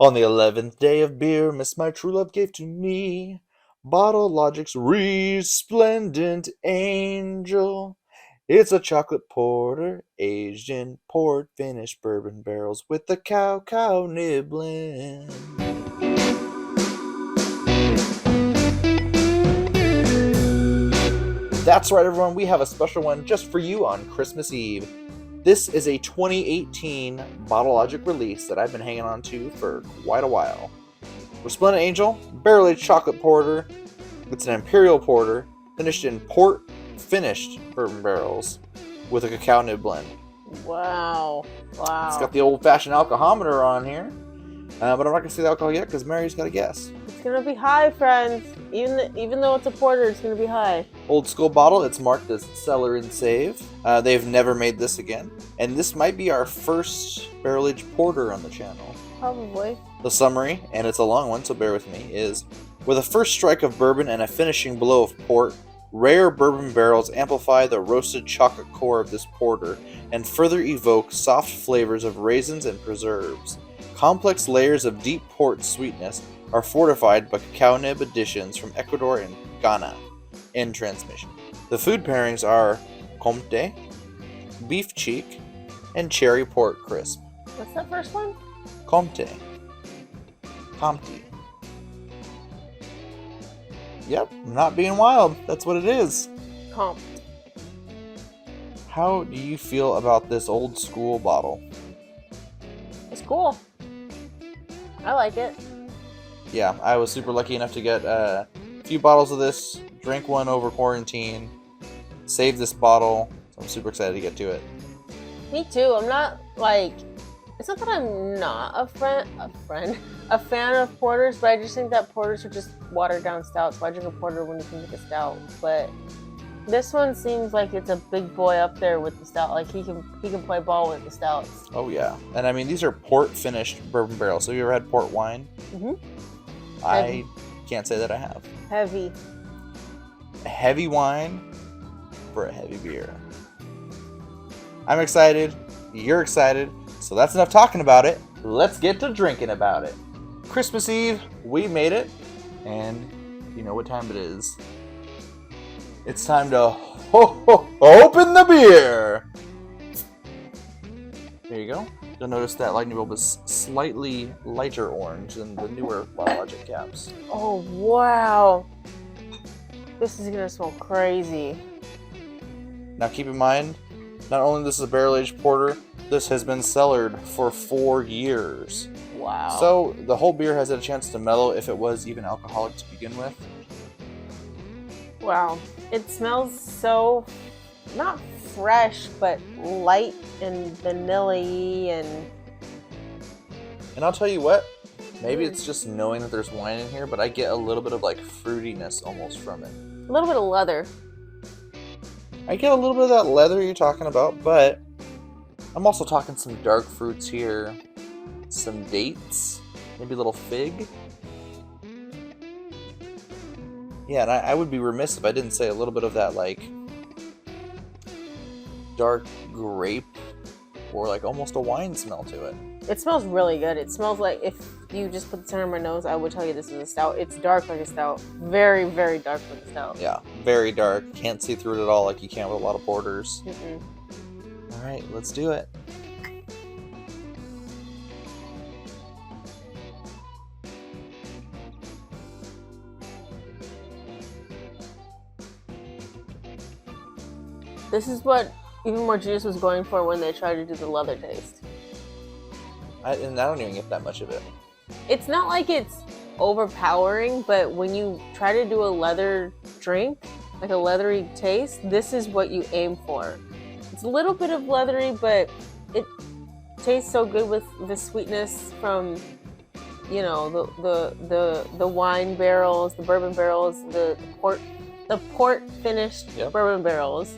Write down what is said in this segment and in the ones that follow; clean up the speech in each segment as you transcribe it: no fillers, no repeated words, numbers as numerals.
On the 11th day of beer, Miss My True Love gave to me Bottle Logic's Resplendent Angel. It's a chocolate porter aged in port finished bourbon barrels with the cow nibbling. That's right, everyone. We have a special one just for you on Christmas Eve. This is a 2018 Bottle Logic release that I've been hanging on to for quite a while. Resplendent Angel, barrel-aged chocolate porter. It's an imperial porter, finished in port-finished bourbon barrels with a cacao nib blend. Wow. It's got the old-fashioned alcohometer on here, but I'm not going to say the alcohol yet because Mary's got to guess. It's going to be high, friends. Even though it's a porter, it's going to be high. Old school bottle, it's marked as Cellar and Save. They've never made this again. And this might be our first barrel-aged porter on the channel. Probably. The summary, and it's a long one, so bear with me, is with a first strike of bourbon and a finishing blow of port, rare bourbon barrels amplify the roasted chocolate core of this porter and further evoke soft flavors of raisins and preserves. Complex layers of deep port sweetness are fortified by cacao nib additions from Ecuador and Ghana. End transmission. The food pairings are comté, beef cheek, and cherry pork crisp. What's that first one? Comté. Comté. Yep, I'm not being wild. That's what it is. Comp. How do you feel about this old school bottle? It's cool. I like it. Yeah, I was super lucky enough to get a few bottles of this, drink one over quarantine, save this bottle. So I'm super excited to get to it. Me too. I'm not like, it's not that I'm not a fan of porters, but I just think that porters are just watered down stouts. Why drink a porter when you can make a stout? But this one seems like it's a big boy up there with the stout. Like he can play ball with the stouts. Oh yeah, and I mean these are port finished bourbon barrels. Have you ever had port wine? Mhm. I can't say that I have. Heavy. A heavy wine for a heavy beer. I'm excited. You're excited. So that's enough talking about it. Let's get to drinking about it. Christmas Eve, we made it. And you know what time it is. It's time to open the beer. There you go. You'll notice that lightning bulb is slightly lighter orange than the newer Bottle Logic caps. Oh wow. This is gonna smell crazy. Now keep in mind, not only this is a barrel-aged porter, this has been cellared for 4 years. Wow. So the whole beer has had a chance to mellow if it was even alcoholic to begin with. Wow. It smells so, not fresh, but light and vanilla-y and... And I'll tell you what, maybe it's just knowing that there's wine in here, but I get a little bit of like fruitiness almost from it. a little bit of leather. I get a little bit of that leather you're talking about, but I'm also talking some dark fruits here, some dates, maybe a little fig. Yeah, and I would be remiss if I didn't say a little bit of that, like, dark grape or, like, almost a wine smell to it. It smells really good. It smells like, if you just put the center of my nose, I would tell you this is a stout. It's dark like a stout. Very, very dark like a stout. Yeah, very dark. Can't see through it at all like you can with a lot of porters. Mm-mm. All right, let's do it. This is what Even More Juice was going for when they tried to do the leather taste. And I don't even get that much of it. It's not like it's overpowering, but when you try to do a leather drink, like a leathery taste, this is what you aim for. It's a little bit of leathery, but it tastes so good with the sweetness from, you know, the wine barrels, the bourbon barrels, the port finished bourbon barrels.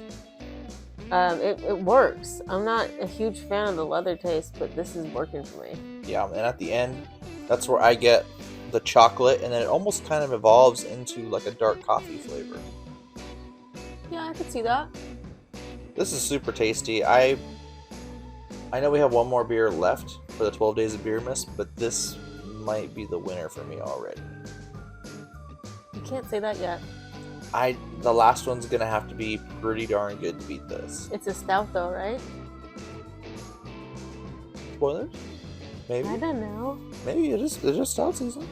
It works. I'm not a huge fan of the leather taste, but this is working for me. Yeah, and at the end, that's where I get the chocolate, and then it almost kind of evolves into like a dark coffee flavor. Yeah, I could see that. This is super tasty. I know we have one more beer left for the 12 Days of Beer Miss, but this might be the winner for me already. You can't say that yet. The last one's gonna have to be pretty darn good to beat this. It's a stout though, right? Spoilers? Maybe. I don't know. Maybe it's just stout season.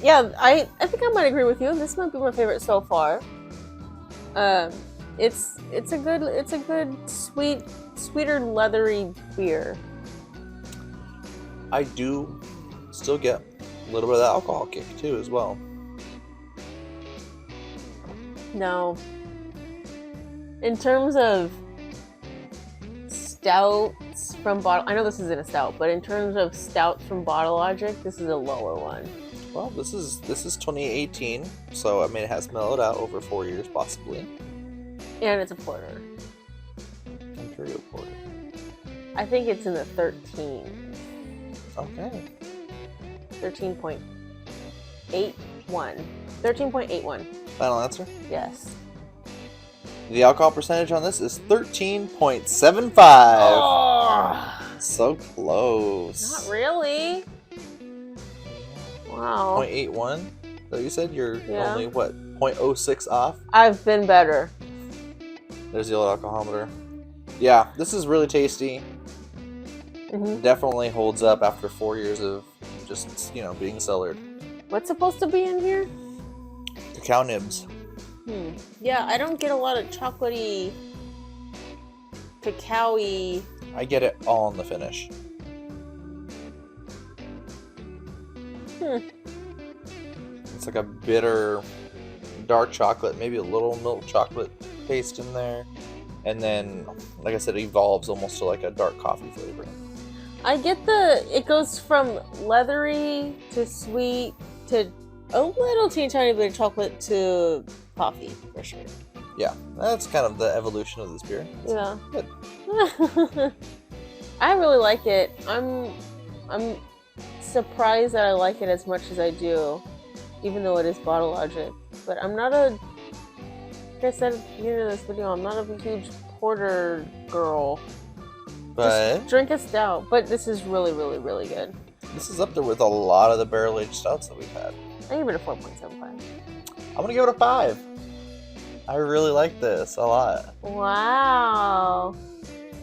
Yeah, I think I might agree with you. This might be my favorite so far. It's a good sweeter leathery beer. I do still get a little bit of the alcohol kick too as well. No. In terms of stouts from bottle, I know this isn't a stout, but in terms of stouts from Bottle Logic, this is a lower one. Well, this is 2018, so I mean it has mellowed out over 4 years possibly. And it's a porter. Imperial porter. I think it's in the 13. Okay. 13.81. 13.81. Final answer? Yes. The alcohol percentage on this is 13.75. Oh, So close. not really. Wow. 0.81. So you said you're Yeah. only, what, 0.06 off? I've been better. There's the old alcohometer. Yeah, this is really tasty. Mm-hmm. Definitely holds up after 4 years of just, being cellared. What's supposed to be in here? Cacao nibs. Yeah, I don't get a lot of chocolatey, cacao-y. I get it all in the finish. It's like a bitter, dark chocolate, maybe a little milk chocolate taste in there. And then, like I said, it evolves almost to like a dark coffee flavor. I get it goes from leathery to sweet to a little teeny tiny bit of chocolate to coffee, for sure. Yeah, that's kind of the evolution of this beer. Yeah. Good. I really like it. I'm surprised that I like it as much as I do, even though it is Bottle Logic. But I'm not like I said at the beginning of this video, I'm not a huge porter girl. But just drink a stout. But this is really, really, really good. This is up there with a lot of the barrel-aged stouts that we've had. I give it a 4.75. I'm going to give it a 5. I really like this a lot. Wow.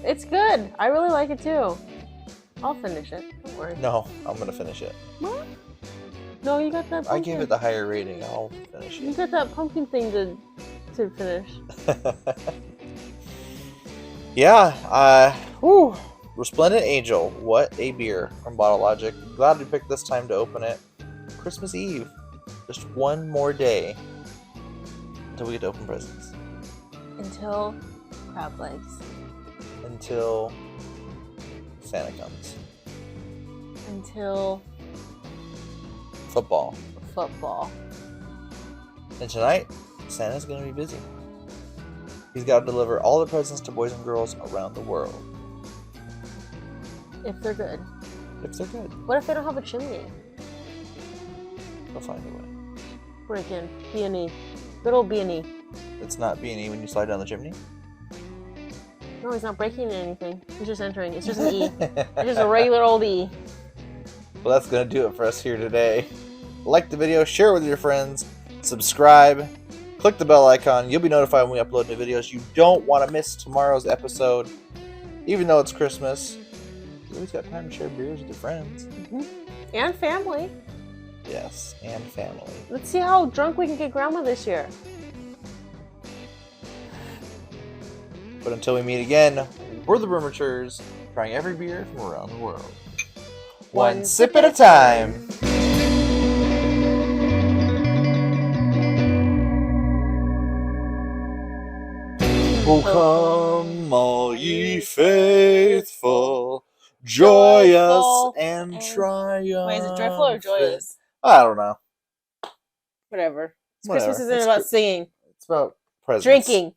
It's good. I really like it too. I'll finish it. Don't worry. No, I'm going to finish it. What? No, you got that pumpkin. I gave it the higher rating. I'll finish You it. got that pumpkin thing to finish. Yeah, whew. Resplendent Angel. What a beer from Bottle Logic. Glad we picked this time to open it. Christmas Eve. Just one more day until we get to open presents. Until crab legs. Until Santa comes. Until Football. football. And tonight, Santa's going to be busy. He's got to deliver all the presents to boys and girls around the world. If they're good. If they're good. What if they don't have a chimney? They'll find a way. Break in. B&E. Good old B&E. It's not B&E when you slide down the chimney. No, he's not breaking anything. He's just entering. It's just an E. It's just a regular old E. Well, that's going to do it for us here today. Like the video, share it with your friends, subscribe, click the bell icon. You'll be notified when we upload new videos. You don't want to miss tomorrow's episode. Even though it's Christmas, you always got time to share beers with your friends. Mm-hmm. And family. Yes, and family. Let's see how drunk we can get Grandma this year. But until we meet again, we're the Brewmatures, trying every beer from around the world. One sip at a time. Oh, come all ye faithful, joyous and triumphant. Wait, is it joyful or joyous? I don't know. Whatever. Whatever. Christmas isn't It's about singing. It's about presents. Drinking.